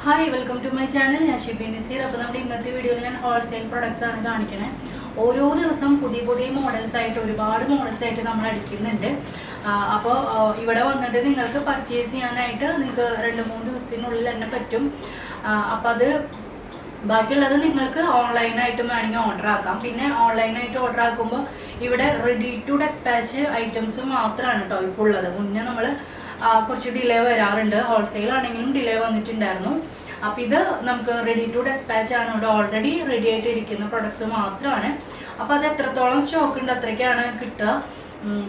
Hi welcome to my channel. ഞാൻ ഷിബി നസീർ. അപ്പോൾ നമ്മുടെ ഇന്നത്തെ വീഡിയോയിൽ ഞാൻ ഹോൾസെയിൽ പ്രൊഡക്ട്സ് ആണ് കാണിക്കണേ. ഓരോ ദിവസം പുതിയ പുതിയ മോഡൽസ് ആയിട്ട് ഒരുപാട് മോഡൽസ് ആയിട്ട് നമ്മൾ അടിക്കുന്നുണ്ട്. അപ്പോൾ ഇവിടെ വന്നിട്ട് നിങ്ങൾക്ക് പർച്ചേസ് ചെയ്യാനായിട്ട് നിങ്ങൾക്ക് 2-3 ദിവസത്തിനുള്ളിൽ തന്നെ പറ്റും. അപ്പോൾ അത് ബാക്കിയുള്ളത് നിങ്ങൾക്ക് ഓൺലൈനായിട്ടും വേണമെങ്കിൽ ഓർഡർ ആക്കാം. പിന്നെ ഓൺലൈനായിട്ട് ഓർഡർ ആക്കുമ്പോൾ ഇവിടെ റെഡി ടു ഡെസ്പാച്ച് ഐറ്റംസ് മാത്രമാണ് കേട്ടോ ഇപ്പോൾ ഉള്ളത്. മുന്നേ നമ്മൾ കുറച്ച് ഡിലേ വരാറുണ്ട്. ഹോൾസെയിൽ ആണെങ്കിലും ഡിലേ വന്നിട്ടുണ്ടായിരുന്നു. അപ്പോൾ ഇത് നമുക്ക് റെഡി ടു ഡെസ്പാച്ച് ആണ്. ഇവിടെ ഓൾറെഡി റെഡി ആയിട്ട് ഇരിക്കുന്ന പ്രൊഡക്ട്സ് മാത്രമാണ്. അപ്പോൾ അത് എത്രത്തോളം സ്റ്റോക്ക് ഉണ്ട് അത്രയ്ക്കാണ് കിട്ടുക.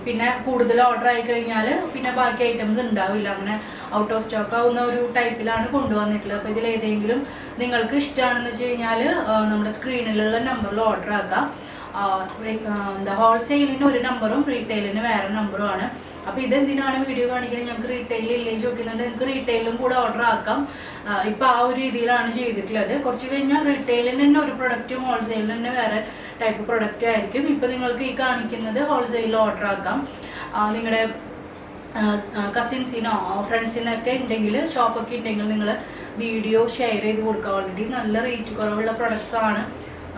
പിന്നെ കൂടുതൽ ഓർഡർ ആയി കഴിഞ്ഞാൽ പിന്നെ ബാക്കി ഐറ്റംസ് ഉണ്ടാവില്ല. അങ്ങനെ ഔട്ട് ഓഫ് സ്റ്റോക്ക് ആവുന്ന ഒരു ടൈപ്പിലാണ് കൊണ്ടുവന്നിട്ടുള്ളത്. അപ്പോൾ ഇതിൽ ഏതെങ്കിലും നിങ്ങൾക്ക് ഇഷ്ടമാണെന്ന് വെച്ച് കഴിഞ്ഞാൽ നമ്മുടെ സ്ക്രീനിലുള്ള നമ്പറിൽ ഓർഡർ ആക്കാം. ഹോൾസെയിലിന് ഒരു നമ്പറും റീറ്റെയിലിന് വേറെ നമ്പറും ആണ്. അപ്പോൾ ഇതെന്തിനാണ് വീഡിയോ കാണിക്കുന്നത്? ഞങ്ങൾക്ക് റീറ്റെയിൽ ഇല്ലേ ചോദിക്കുന്നുണ്ട്. നിങ്ങൾക്ക് റീറ്റെയിലും കൂടെ ഓർഡർ ആക്കാം. ഇപ്പോൾ ആ ഒരു രീതിയിലാണ് ചെയ്തിട്ടുള്ളത്. കുറച്ച് കഴിഞ്ഞാൽ റീറ്റെയിലിന് തന്നെ ഒരു പ്രൊഡക്റ്റും ഹോൾസെയിലിന് തന്നെ വേറെ ടൈപ്പ് പ്രൊഡക്റ്റ് ആയിരിക്കും. ഇപ്പോൾ നിങ്ങൾക്ക് ഈ കാണിക്കുന്നത് ഹോൾസെയിലിൽ ഓർഡർ ആക്കാം. നിങ്ങളുടെ കസിൻസിനോ ഫ്രണ്ട്സിനൊക്കെ ഉണ്ടെങ്കിൽ, ഷോപ്പൊക്കെ ഉണ്ടെങ്കിൽ നിങ്ങൾ വീഡിയോ ഷെയർ ചെയ്ത് കൊടുക്കുക. ഓൾറെഡി നല്ല റേറ്റ് കുറവുള്ള പ്രൊഡക്ട്സ് ആണ്,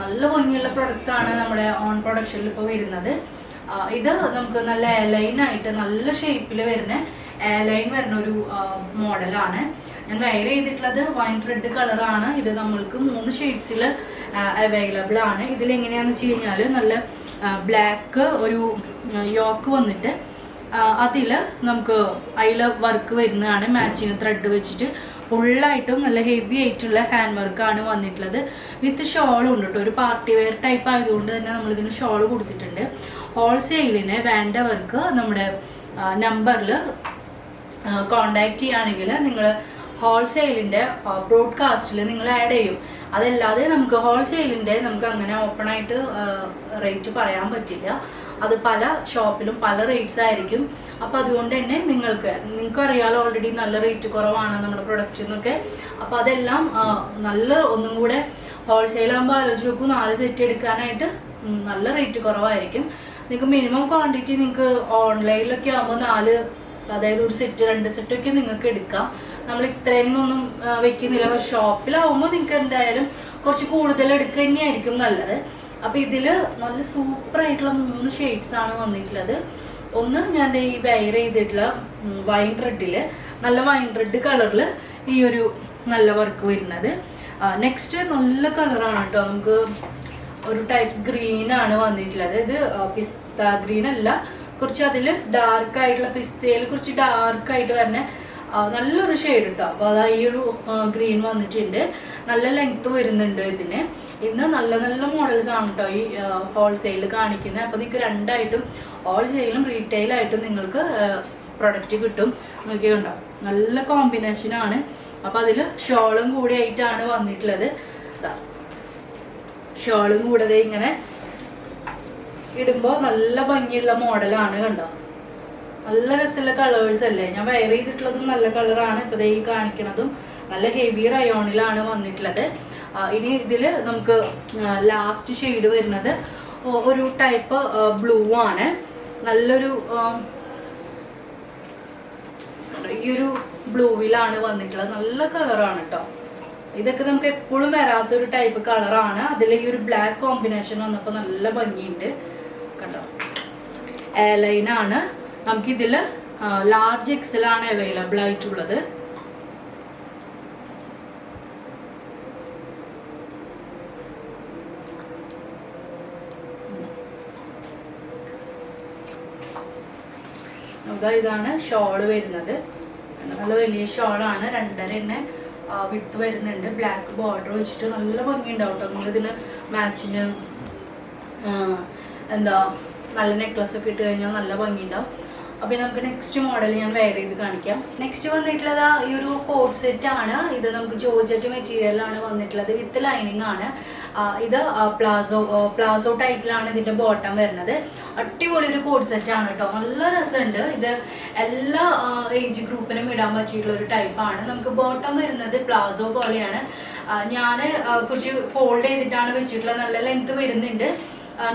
നല്ല ഭംഗിയുള്ള പ്രൊഡക്ട്സ് ആണ് നമ്മുടെ ഓൺ പ്രൊഡക്ഷനിൽ ഇപ്പോൾ വരുന്നത്. ഇത് നമുക്ക് നല്ല എയർലൈനായിട്ട് നല്ല ഷേപ്പിൽ വരുന്ന എയർലൈൻ വരുന്ന ഒരു മോഡലാണ്. ഞാൻ വെയർ ചെയ്തിട്ടുള്ളത് വൈൻ റെഡ് കളറാണ്. ഇത് നമ്മൾക്ക് 3 ഷെയ്ഡ്സിൽ അവൈലബിൾ ആണ്. ഇതിലെങ്ങനെയാണെന്ന് വെച്ച് കഴിഞ്ഞാൽ നല്ല ബ്ലാക്ക് ഒരു യോക്ക് വന്നിട്ട് അതിൽ നമുക്ക് അതിൽ വർക്ക് വരുന്നതാണ്. മാച്ചിങ് ത്രെഡ് വെച്ചിട്ട് ഫുള്ളായിട്ടും നല്ല ഹെവി ആയിട്ടുള്ള ഹാൻഡ് വർക്കാണ് വന്നിട്ടുള്ളത്. വിത്ത് ഷോളും ഉണ്ട് കേട്ടോ. ഒരു പാർട്ടി വെയർ ടൈപ്പ് ആയതുകൊണ്ട് തന്നെ നമ്മളിതിന് ഷോൾ കൊടുത്തിട്ടുണ്ട്. ഹോൾസെയിലിന് വേണ്ടവർക്ക് നമ്മുടെ നമ്പറിൽ കോണ്ടാക്ട് ചെയ്യുകയാണെങ്കിൽ നിങ്ങൾ ഹോൾസെയിലിൻ്റെ ബ്രോഡ്കാസ്റ്റിൽ നിങ്ങൾ ആഡ് ചെയ്യും. അതല്ലാതെ നമുക്ക് ഹോൾസെയിലിൻ്റെ നമുക്ക് അങ്ങനെ ഓപ്പണായിട്ട് റേറ്റ് പറയാൻ പറ്റില്ല. അത് പല ഷോപ്പിലും പല റേറ്റ്സ് ആയിരിക്കും. അപ്പോൾ അതുകൊണ്ട് തന്നെ നിങ്ങൾക്ക് അറിയാലോ ഓൾറെഡി നല്ല റേറ്റ് കുറവാണ് നമ്മുടെ പ്രൊഡക്റ്റിനൊക്കെ. അപ്പോൾ അതെല്ലാം നല്ല ഒന്നും കൂടെ ഹോൾസെയിലാകുമ്പോൾ ആലോചിച്ച് നോക്കും. 4 സെറ്റ് എടുക്കാനായിട്ട് നല്ല റേറ്റ് കുറവായിരിക്കും. നിങ്ങൾക്ക് മിനിമം ക്വാണ്ടിറ്റി നിങ്ങൾക്ക് ഓൺലൈനിലൊക്കെ ആകുമ്പോൾ 4, അതായത് ഒരു സെറ്റ് 2 സെറ്റൊക്കെ നിങ്ങൾക്ക് എടുക്കാം. നമ്മൾ ഇത്രയൊന്നും വെക്കുന്നില്ല. പക്ഷെ ഷോപ്പിലാവുമ്പോൾ നിങ്ങൾക്ക് എന്തായാലും കുറച്ച് കൂടുതൽ എടുക്കുക തന്നെയായിരിക്കും നല്ലത്. അപ്പോൾ ഇതിൽ നല്ല സൂപ്പറായിട്ടുള്ള 3 ഷെയ്ഡ്സ് ആണ് വന്നിട്ടുള്ളത്. ഒന്ന് ഞാൻ ഈ വെയർ ചെയ്തിട്ടുള്ള വൈൻ റെഡിൽ, നല്ല വൈൻ റെഡ് കളറിൽ ഈ ഒരു നല്ല വർക്ക് വരുന്നത്. നെക്സ്റ്റ് നല്ല കളറാണ് കേട്ടോ. നമുക്ക് ഒരു ടൈപ്പ് ഗ്രീനാണ് വന്നിട്ടുള്ളത്. ഇത് പിസ്ത ഗ്രീൻ അല്ല, കുറച്ച് അതിൽ ഡാർക്കായിട്ടുള്ള പിസ്തയിൽ കുറച്ച് ഡാർക്കായിട്ട് വരുന്ന നല്ലൊരു ഷെയ്ഡ് കേട്ടോ. അപ്പോൾ അതാ ഈ ഒരു ഗ്രീൻ വന്നിട്ടുണ്ട്. നല്ല ലെങ്ത്ത് വരുന്നുണ്ട് ഇതിന്. ഇന്ന് നല്ല നല്ല മോഡൽസ് ആണ് കേട്ടോ ഈ ഹോൾസെയിലിൽ കാണിക്കുന്നത്. അപ്പോൾ നിങ്ങൾക്ക് രണ്ടായിട്ടും ഹോൾസെയിലും റീറ്റെയിലായിട്ടും നിങ്ങൾക്ക് പ്രൊഡക്റ്റ് കിട്ടും. നോക്കിയിട്ടുണ്ടോ, നല്ല കോമ്പിനേഷനാണ്. അപ്പോൾ അതിൽ ഷോളും കൂടി ആയിട്ടാണ് വന്നിട്ടുള്ളത്. ഷോളും കൂടാതെ ഇങ്ങനെ ഇടുമ്പോൾ നല്ല ഭംഗിയുള്ള മോഡലാണ്. കണ്ടോ, നല്ല രസമുള്ള കളേഴ്സ് അല്ലേ. ഞാൻ വെയർ ചെയ്തിട്ടുള്ളതും നല്ല കളറാണ്. ഇപ്പോൾ ഈ കാണിക്കുന്നതും നല്ല ഹെവി റയോണിലാണ് വന്നിട്ടുള്ളത്. ഇനി ഇതിൽ നമുക്ക് ലാസ്റ്റ് ഷെയ്ഡ് വരുന്നത് ഒരു ടൈപ്പ് ബ്ലൂ ആണ്. നല്ലൊരു ഈ ഒരു ബ്ലൂവിലാണ് വന്നിട്ടുള്ളത്. നല്ല കളറാണ് കേട്ടോ. ഇതൊക്കെ നമുക്ക് എപ്പോഴും വരാത്തൊരു ടൈപ്പ് കളറാണ്. അതിൽ ഈ ഒരു ബ്ലാക്ക് കോമ്പിനേഷൻ വന്നപ്പോൾ നല്ല ഭംഗിയുണ്ട് കേട്ടോ. എയർലൈനാണ്. നമുക്കിതിൽ ലാർജ് എക്സലാണ് അവൈലബിൾ ആയിട്ടുള്ളത്. ഇതാണ് ഷോള് വരുന്നത്. നല്ല വലിയ ഷോളാണ്. 2.5 വിട്ട് വരുന്നുണ്ട്. ബ്ലാക്ക് ബോർഡർ വെച്ചിട്ട് നല്ല ഭംഗിയുണ്ടാവും കേട്ടോ. നമ്മളിതിന് മാച്ചിങ് നല്ല നെക്ലസ് ഒക്കെ ഇട്ട് കഴിഞ്ഞാൽ നല്ല ഭംഗിയുണ്ടാവും. അപ്പോൾ നമുക്ക് നെക്സ്റ്റ് മോഡൽ ഞാൻ വെയർ ചെയ്ത് കാണിക്കാം. നെക്സ്റ്റ് വന്നിട്ടുള്ളത് ഈ ഒരു കോട്ട് സെറ്റ് ആണ്. ഇത് നമുക്ക് ജോർജറ്റ് മെറ്റീരിയലാണ് വന്നിട്ടുള്ളത്. വിത്ത് ലൈനിങ് ആണ്. ഇത് പ്ലാസോ ടൈപ്പിലാണ് ഇതിൻ്റെ ബോട്ടം വരുന്നത്. അടിപൊളി ഒരു കോട്ട് സെറ്റ് ആണ് കേട്ടോ. നല്ല രസമുണ്ട്. ഇത് എല്ലാ ഏജ് ഗ്രൂപ്പിനും ഇടാൻ പറ്റിയിട്ടുള്ള ഒരു ടൈപ്പാണ്. നമുക്ക് ബോട്ടം വരുന്നത് പ്ലാസോ പോലെയാണ്. ഞാൻ കുറച്ച് ഫോൾഡ് ചെയ്തിട്ടാണ് വെച്ചിട്ടുള്ളത്. നല്ല ലെങ്ത് വരുന്നുണ്ട്.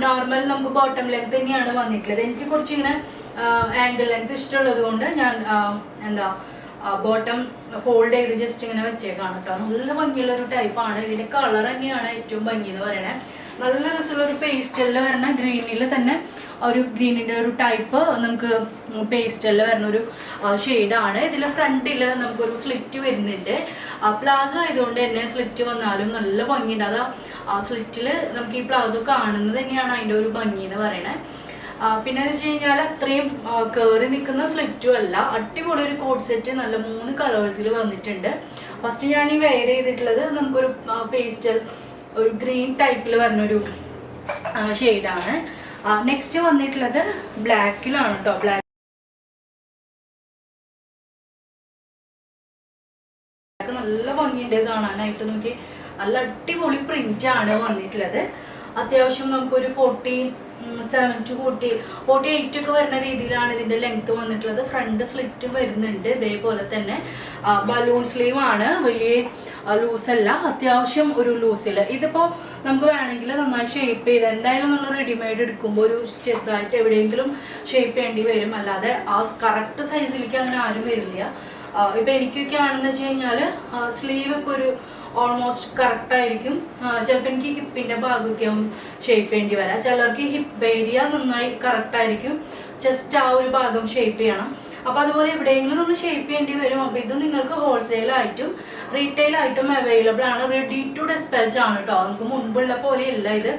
നോർമൽ നമുക്ക് ബോട്ടം ലെങ്ത് തന്നെയാണ് വന്നിട്ടുള്ളത്. എനിക്ക് കുറച്ച് ഇങ്ങനെ ആംഗിൾ ലെങ്ത് ഇഷ്ടമുള്ളത് കൊണ്ട് ഞാൻ ബോട്ടം ഫോൾഡ് ചെയ്ത് ജസ്റ്റ് ഇങ്ങനെ വെച്ചേക്കാണ് കേട്ടോ. നല്ല ഭംഗിയുള്ള ഒരു ടൈപ്പാണ്. ഇതിന്റെ കളർ തന്നെയാണ് ഏറ്റവും ഭംഗി എന്ന് പറയണേ. നല്ല രസമുള്ള ഒരു പേസ്റ്റലിൽ വരുന്ന ഗ്രീനിൽ തന്നെ ഒരു ഗ്രീനിൻ്റെ ഒരു ടൈപ്പ് നമുക്ക് പേസ്റ്റലിൽ വരുന്ന ഒരു ഷെയ്ഡാണ്. ഇതിൽ ഫ്രണ്ടിൽ നമുക്കൊരു സ്ലിറ്റ് വരുന്നുണ്ട്. പ്ലാസോ ആയതുകൊണ്ട് തന്നെ സ്ലിറ്റ് വന്നാലും നല്ല ഭംഗിയുണ്ട്. അത് ആ സ്ലിറ്റിൽ നമുക്ക് ഈ പ്ലാസോ കാണുന്നത് തന്നെയാണ് അതിൻ്റെ ഒരു ഭംഗി എന്ന് പറയണേ. പിന്നെ എന്ന് വെച്ച് കഴിഞ്ഞാൽ അത്രയും കയറി നിൽക്കുന്ന സ്ലിറ്റും അല്ല, അടിപൊളി ഒരു കോട്ട് സെറ്റ് നല്ല 3 കളേഴ്സിൽ വന്നിട്ടുണ്ട്. ഫസ്റ്റ് ഞാൻ ഈ വെയർ ചെയ്തിട്ടുള്ളത് നമുക്കൊരു പേസ്റ്റൽ ഒരു ഗ്രീൻ ടൈപ്പിൽ വരുന്നൊരു ഷെയ്ഡാണ്. നെക്സ്റ്റ് വന്നിട്ടുള്ളത് ബ്ലാക്കിലാണ് കേട്ടോ. ബ്ലാക്ക് നല്ല ഭംഗിയുണ്ട് കാണാനായിട്ട്. നോക്കി നല്ല അടിപൊളി പ്രിന്റ് ആണ് വന്നിട്ടുള്ളത്. അത്യാവശ്യം നമുക്കൊരു 47 to 48 ഒക്കെ വരുന്ന രീതിയിലാണ് ഇതിന്റെ ലെങ്ത് വന്നിട്ടുള്ളത്. ഫ്രണ്ട് സ്ലിറ്റ് വരുന്നുണ്ട്. ഇതേപോലെ തന്നെ ബലൂൺ സ്ലീവ് ആണ്, വലിയ ലൂസല്ല, അത്യാവശ്യം ഒരു ലൂസിൽ. ഇതിപ്പോൾ നമുക്ക് വേണമെങ്കിൽ നന്നായി ഷേപ്പ് ചെയ്ത് എന്തായാലും നമ്മൾ റെഡിമെയ്ഡ് എടുക്കുമ്പോൾ ഒരു ചെറുതായിട്ട് എവിടെയെങ്കിലും ഷേപ്പ് ചെയ്യേണ്ടി വരും, അല്ലാതെ ആ കറക്റ്റ് സൈസിലേക്ക് അങ്ങനെ ആരും വരില്ല. ഇപ്പം എനിക്കൊക്കെ ആണെന്ന് വെച്ച് കഴിഞ്ഞാൽ സ്ലീവ് ഒക്കെ ഒരു ഓൾമോസ്റ്റ് കറക്റ്റ് ആയിരിക്കും. ചിലപ്പോൾ എനിക്ക് ഹിപ്പിൻ്റെ ഭാഗമൊക്കെ ആവും ഷേപ്പ് ചെയ്യേണ്ടി വരാം. ചിലർക്ക് ഹിപ്പ് ഏരിയ നന്നായി കറക്റ്റ് ആയിരിക്കും, ജസ്റ്റ് ആ ഒരു ഭാഗം ഷേപ്പ് ചെയ്യണം. അപ്പോൾ അതുപോലെ എവിടെയെങ്കിലും നമ്മൾ ഷേപ്പ് ചെയ്യേണ്ടി വരും. അപ്പോൾ ഇത് നിങ്ങൾക്ക് ഹോൾസെയിലായിട്ടും റീറ്റെയിലായിട്ടും അവൈലബിൾ ആണ്. റെഡി ടു ഡിസ്പാച്ച് ആണ് കേട്ടോ. നമുക്ക് മുൻപുള്ള പോലെയല്ല ഇത്.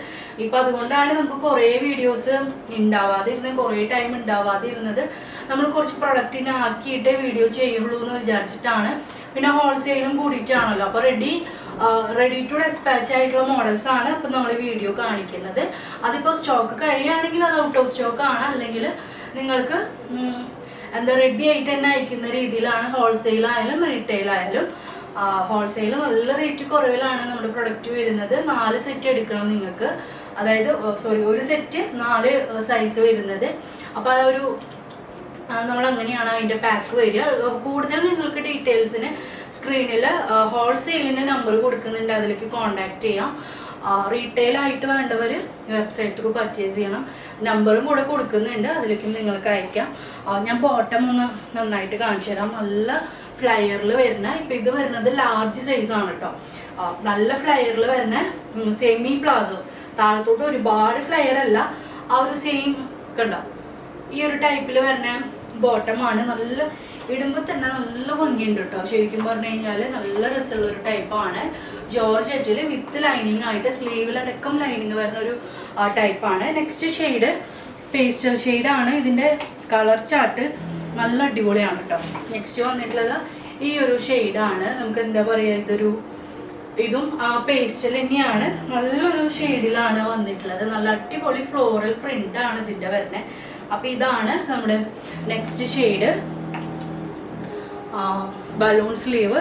ഇപ്പം അതുകൊണ്ടാണ് നമുക്ക് കുറേ വീഡിയോസ് ഉണ്ടാവാതിരുന്നത്, കുറേ ടൈം ഉണ്ടാവാതിരുന്നത്. നമ്മൾ കുറച്ച് പ്രൊഡക്റ്റിനെ ആക്കിയിട്ട് വീഡിയോ ചെയ്യുള്ളൂ എന്ന് വിചാരിച്ചിട്ടാണ്. പിന്നെ ഹോൾസെയിലും കൂടിയിട്ടാണല്ലോ. അപ്പോൾ റെഡി ടു ഡിസ്പാച്ച് ആയിട്ടുള്ള മോഡൽസ് ആണ് ഇപ്പം നമ്മൾ വീഡിയോ കാണിക്കുന്നത്. അതിപ്പോൾ സ്റ്റോക്ക് കഴിയുകയാണെങ്കിൽ അത് ഔട്ട് ഓഫ് സ്റ്റോക്ക് ആണ്, അല്ലെങ്കിൽ നിങ്ങൾക്ക് എന്താ റെഡി ആയിട്ട് തന്നെ അയക്കുന്ന രീതിയിലാണ്. ഹോൾസെയിലായാലും റീറ്റെയിലായാലും. ഹോൾസെയിൽ നല്ല റേറ്റ് കുറവിലാണ് നമ്മുടെ പ്രൊഡക്റ്റ് വരുന്നത്. 4 സെറ്റ് എടുക്കണം നിങ്ങൾക്ക്, അതായത് ഒരു സെറ്റ് 4 സൈസ് വരുന്നത്. അപ്പോൾ അതൊരു നമ്മൾ അങ്ങനെയാണ് അതിൻ്റെ പാക്ക് വരിക. കൂടുതൽ നിങ്ങൾക്ക് ഡീറ്റെയിൽസിന് സ്ക്രീനിൽ ഹോൾസെയിലിൻ്റെ നമ്പർ കൊടുക്കുന്നുണ്ട്, അതിലേക്ക് കോൺടാക്ട് ചെയ്യാം. റീറ്റെയിലായിട്ട് വേണ്ടവർ വെബ്സൈറ്റ് ത്രൂ പർച്ചേസ് ചെയ്യണം. നമ്പറും കൂടെ കൊടുക്കുന്നുണ്ട്, അതിലേക്കും നിങ്ങൾക്ക് അയക്കാം. ഞാൻ ബോട്ടം ഒന്ന് നന്നായിട്ട് കാണിച്ചു തരാം. നല്ല ഫ്ലയറിൽ വരുന്ന, ഇപ്പം ഇത് വരുന്നത് ലാർജ് സൈസാണ് കേട്ടോ. നല്ല ഫ്ലയറിൽ വരുന്ന സെമി പ്ലാസോ, താഴത്തോട്ട് ഒരുപാട് ഫ്ലയർ അല്ല, ആ ഒരു സെയിം കണ്ടോ ഈ ഒരു ടൈപ്പിൽ വരുന്ന ബോട്ടമാണ്. നല്ല ഇടുമ്പോൾ തന്നെ നല്ല ഭംഗിയുണ്ട് കേട്ടോ. ശരിക്കും പറഞ്ഞു കഴിഞ്ഞാൽ നല്ല രസമുള്ള ഒരു ടൈപ്പാണ്. ജോർജറ്റിൽ വിത്ത് ലൈനിങ് ആയിട്ട് സ്ലീവിലടക്കം ലൈനിങ് വരുന്ന ഒരു ടൈപ്പാണ്. നെക്സ്റ്റ് ഷെയ്ഡ് പേസ്റ്റൽ ഷെയ്ഡാണ്. ഇതിൻ്റെ കളർ ചാർട്ട് നല്ല അടിപൊളിയാണ് കേട്ടോ. നെക്സ്റ്റ് വന്നിട്ടുള്ളത് ഈ ഒരു ഷെയ്ഡാണ്. നമുക്ക് എന്താ പറയുക, ഇതും ആ പേസ്റ്റൽ തന്നെയാണ്. നല്ലൊരു ഷെയ്ഡിലാണ് വന്നിട്ടുള്ളത്. നല്ല അടിപൊളി ഫ്ലോറൽ പ്രിന്റ് ആണ് ഇതിൻ്റെ വരുന്നത്. അപ്പം ഇതാണ് നമ്മുടെ നെക്സ്റ്റ് ഷെയ്ഡ്. ബലൂൺ സ്ലീവ്,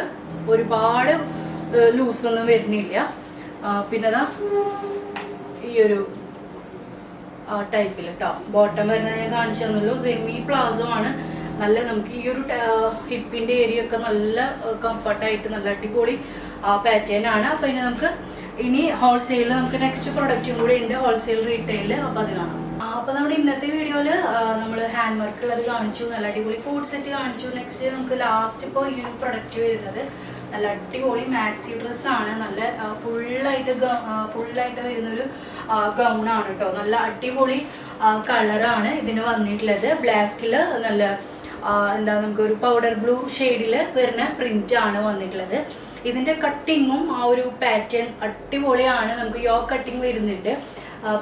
ഒരുപാട് ലൂസൊന്നും വരുന്നില്ല. പിന്നെ അതാ ഈ ഒരു ടൈപ്പിൽ കേട്ടോ. ബോട്ടം വരുന്നത് ഞാൻ കാണിച്ചു തന്നല്ലോ. സെമി പ്ലാസോ ആണ്. നല്ല നമുക്ക് ഈ ഒരു ഹിപ്പിൻ്റെ ഏരിയ ഒക്കെ നല്ല കംഫർട്ടായിട്ട് നല്ല അടിപൊളി പാറ്റേൺ ആണ്. അപ്പം ഇനി നമുക്ക് ഹോൾസെയിലിൽ നമുക്ക് നെക്സ്റ്റ് പ്രൊഡക്റ്റും കൂടി ഉണ്ട്, ഹോൾസെയിൽ റീറ്റെയിലിൽ. അപ്പം അത് കാണാം. അപ്പോൾ നമ്മുടെ ഇന്നത്തെ വീഡിയോയിൽ നമ്മൾ ഹാൻഡ് വർക്ക് ഉള്ളത് കാണിച്ചു, നല്ല അടിപൊളി കോട്ട് സെറ്റ് കാണിച്ചു. നെക്സ്റ്റ് നമുക്ക് ലാസ്റ്റ് ഇപ്പോൾ ഈ ഒരു പ്രൊഡക്റ്റ് വരുന്നത് നല്ല അടിപൊളി മാക്സി ഡ്രസ്സാണ്. നല്ല ഫുള്ളായിട്ട് വരുന്നൊരു ഗൗണാണ് കേട്ടോ. നല്ല അടിപൊളി കളറാണ് ഇതിന് വന്നിട്ടുള്ളത്. ബ്ലാക്കിൽ നല്ല എന്താ നമുക്കൊരു പൗഡർ ബ്ലൂ ഷെയ്ഡിൽ വരുന്ന പ്രിന്റ് ആണ് വന്നിട്ടുള്ളത്. ഇതിൻ്റെ കട്ടിങ്ങും ആ ഒരു പാറ്റേൺ അടിപൊളിയാണ്. നമുക്ക് യോ കട്ടിങ് വരുന്നുണ്ട്.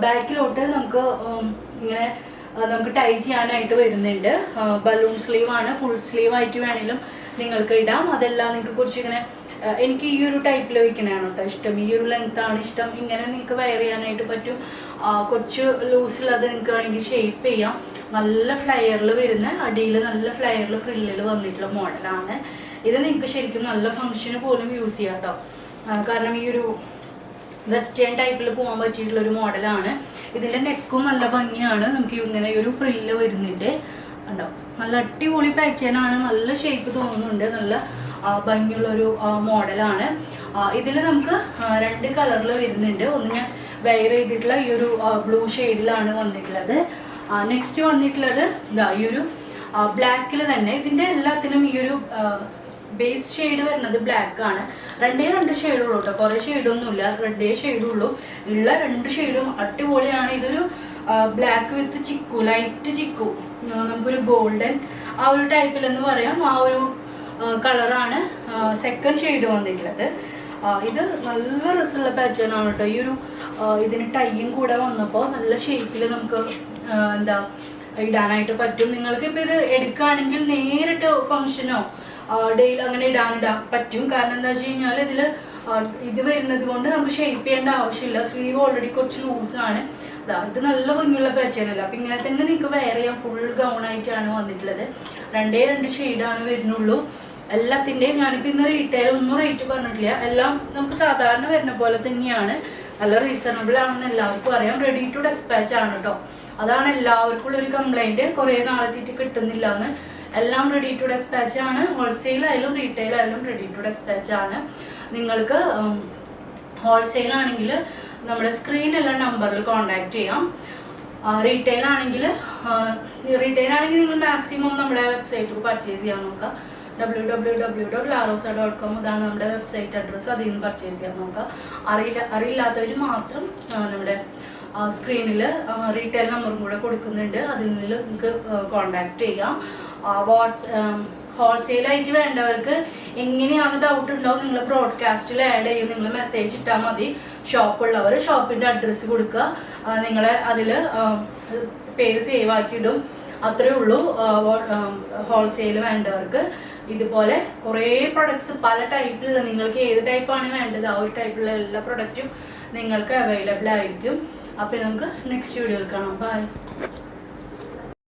ബാക്കിലോട്ട് നമുക്ക് ഇങ്ങനെ നമുക്ക് ടൈ ചെയ്യാനായിട്ട് വരുന്നുണ്ട്. ബലൂൺ സ്ലീവ് ആണ്. ഫുൾ സ്ലീവ് ആയിട്ട് വേണമെങ്കിലും നിങ്ങൾക്ക് ഇടാം. അതെല്ലാം നിങ്ങൾക്ക് കുറച്ച് ഇങ്ങനെ, എനിക്ക് ഈ ഒരു ടൈപ്പിൽ വയ്ക്കണതാണ് കേട്ടോ ഇഷ്ടം. ഈ ഒരു ലെങ്ത് ആണ് ഇഷ്ടം. ഇങ്ങനെ നിങ്ങൾക്ക് വെയർ ചെയ്യാനായിട്ട് പറ്റും. കുറച്ച് ലൂസിലത് നിങ്ങൾക്ക് വേണമെങ്കിൽ ഷേപ്പ് ചെയ്യാം. നല്ല ഫ്ലയറിൽ വരുന്ന, അടിയിൽ നല്ല ഫ്ലയറിൽ ഫ്രില്ലിൽ വന്നിട്ടുള്ള മോഡലാണ് ഇത്. നിങ്ങൾക്ക് ശരിക്കും നല്ല ഫംഗ്ഷന് പോലും യൂസ് ചെയ്യാം കേട്ടോ. കാരണം ഈ ഒരു വെസ്റ്റേൺ ടൈപ്പിൽ പോകാൻ പറ്റിയിട്ടുള്ളൊരു മോഡലാണ്. ഇതിൻ്റെ നെക്കും നല്ല ഭംഗിയാണ്. നമുക്ക് ഇങ്ങനെ ഒരു ഫ്രില്ല് വരുന്നുണ്ട് കണ്ടോ. നല്ല അടിപൊളി പാറ്റേൺ ആണ്. നല്ല ഷേപ്പ് തോന്നുന്നുണ്ട്. നല്ല ഭംഗിയുള്ളൊരു മോഡലാണ്. ഇതിൽ നമുക്ക് 2 കളറിൽ വരുന്നുണ്ട്. ഒന്ന് ഞാൻ വെയർ ചെയ്തിട്ടുള്ള ഈ ഒരു ബ്ലൂ ഷെയ്ഡിലാണ് വന്നിട്ടുള്ളത്. നെക്സ്റ്റ് വന്നിട്ടുള്ളത് ഇതാ ഈ ഒരു ബ്ലാക്കിൽ തന്നെ. ഇതിൻ്റെ എല്ലാത്തിനും ഈ ഒരു ബേസ് ഷെയ്ഡ് വരുന്നത് ബ്ലാക്ക് ആണ്. രണ്ട് ഷെയ്ഡുള്ളൂ കേട്ടോ, കുറേ ഷെയ്ഡൊന്നുമില്ല, റെഡേ ഷെയ്ഡുള്ളൂ. ഉള്ള 2 ഷെയ്ഡും അടിപൊളിയാണ്. ഇതൊരു black with chikoo, light chikoo, നമുക്കൊരു ഗോൾഡൻ ആ ഒരു ടൈപ്പിലെന്ന് പറയാം, ആ ഒരു കളറാണ് സെക്കൻഡ് ഷെയ്ഡ് വന്നിട്ടുള്ളത്. ഇത് നല്ല രസമുള്ള പാറ്റേൺ ആണ് കേട്ടോ. ഈ ഒരു ഇതിന് ടൈയും കൂടെ വന്നപ്പോൾ നല്ല ഷേപ്പിൽ നമുക്ക് എന്താ ഇടാനായിട്ട് പറ്റും. നിങ്ങൾക്ക് ഇപ്പോൾ ഇത് എടുക്കുകയാണെങ്കിൽ നേരിട്ട് ഫംഗ്ഷനോ ഡെയിലി അങ്ങനെ ഇടാൻ പറ്റും. കാരണം എന്താ വെച്ച് കഴിഞ്ഞാൽ ഇതിൽ ഇത് വരുന്നത് കൊണ്ട് നമുക്ക് ഷേപ്പ് ചെയ്യേണ്ട ആവശ്യമില്ല. സ്ലീവ് ഓൾറെഡി കുറച്ച് ലൂസാണ്. ഇത് നല്ല ഭംഗിയുള്ള പാറ്റേൺ അല്ല. അപ്പം ഇങ്ങനെ തന്നെ നിങ്ങൾക്ക് വെയർ ചെയ്യാം. ഫുൾ ഗൗണായിട്ടാണ് വന്നിട്ടുള്ളത്. 2 ഷെയ്ഡാണ് വരുന്നുള്ളൂ എല്ലാത്തിൻ്റെയും. ഞാനിപ്പോൾ ഇന്ന് റീറ്റെയിൽ ഒന്നും റേറ്റ് പറഞ്ഞിട്ടില്ല. എല്ലാം നമുക്ക് സാധാരണ വരുന്ന പോലെ തന്നെയാണ്. നല്ല റീസണബിൾ ആണെന്ന് എല്ലാവർക്കും അറിയാം. റെഡി ടു ഡെസ്പാച്ച് ആണ് കേട്ടോ. അതാണ് എല്ലാവർക്കും ഉള്ളൊരു കംപ്ലൈൻറ്റ്, കുറേ നാളെത്തിയിട്ട് കിട്ടുന്നില്ല എന്ന്. എല്ലാം റെഡി ടു ഡെസ്പാച്ച് ആണ്. ഹോൾസെയിൽ ആയാലും റീറ്റെയിൽ ആയാലും റെഡി ടു ഡെസ്പാച്ച് ആണ്. നിങ്ങൾക്ക് ഹോൾസെയിൽ ആണെങ്കിൽ നമ്മുടെ സ്ക്രീനിലുള്ള നമ്പറിൽ കോൺടാക്ട് ചെയ്യാം. റീറ്റെയിൽ ആണെങ്കിൽ നിങ്ങൾ മാക്സിമം നമ്മുടെ വെബ്സൈറ്റിൽ പർച്ചേസ് ചെയ്യാൻ നോക്കുക. www.larosa.com ഇതാണ് നമ്മുടെ വെബ്സൈറ്റ് അഡ്രസ്സ്. അതിൽ നിന്ന് പർച്ചേസ് ചെയ്യാൻ നോക്കുക. അറിയില്ലാത്തവർ മാത്രം നമ്മുടെ സ്ക്രീനിൽ റീറ്റെയിൽ നമ്പറും കൂടെ കൊടുക്കുന്നുണ്ട്. അതിൽ നിന്ന് നിങ്ങൾക്ക് കോൺടാക്ട് ചെയ്യാം. ഹോൾസെയിലായിട്ട് വേണ്ടവർക്ക് എങ്ങനെയാണ് ഡൗട്ട് ഉണ്ടാവും, നിങ്ങൾ ബ്രോഡ്കാസ്റ്റിൽ ആഡ് ചെയ്യും. നിങ്ങൾ മെസ്സേജ് ഇട്ടാൽ മതി. ഷോപ്പുള്ളവർ ഷോപ്പിൻ്റെ അഡ്രസ്സ് കൊടുക്കുക. നിങ്ങളെ അതിൽ പേര് സേവ് ആക്കിയിടും. അത്രയേ ഉള്ളൂ. ഹോൾസെയിൽ വേണ്ടവർക്ക് ഇതുപോലെ കുറേ പ്രൊഡക്ട്സ് പല ടൈപ്പിലുള്ള, നിങ്ങൾക്ക് ഏത് ടൈപ്പാണ് വേണ്ടത് ആ ഒരു ടൈപ്പിലുള്ള എല്ലാ പ്രൊഡക്റ്റും നിങ്ങൾക്ക് അവൈലബിൾ ആയിരിക്കും. അപ്പോൾ നമുക്ക് നെക്സ്റ്റ് വീഡിയോയിൽ കാണാം. ബൈ.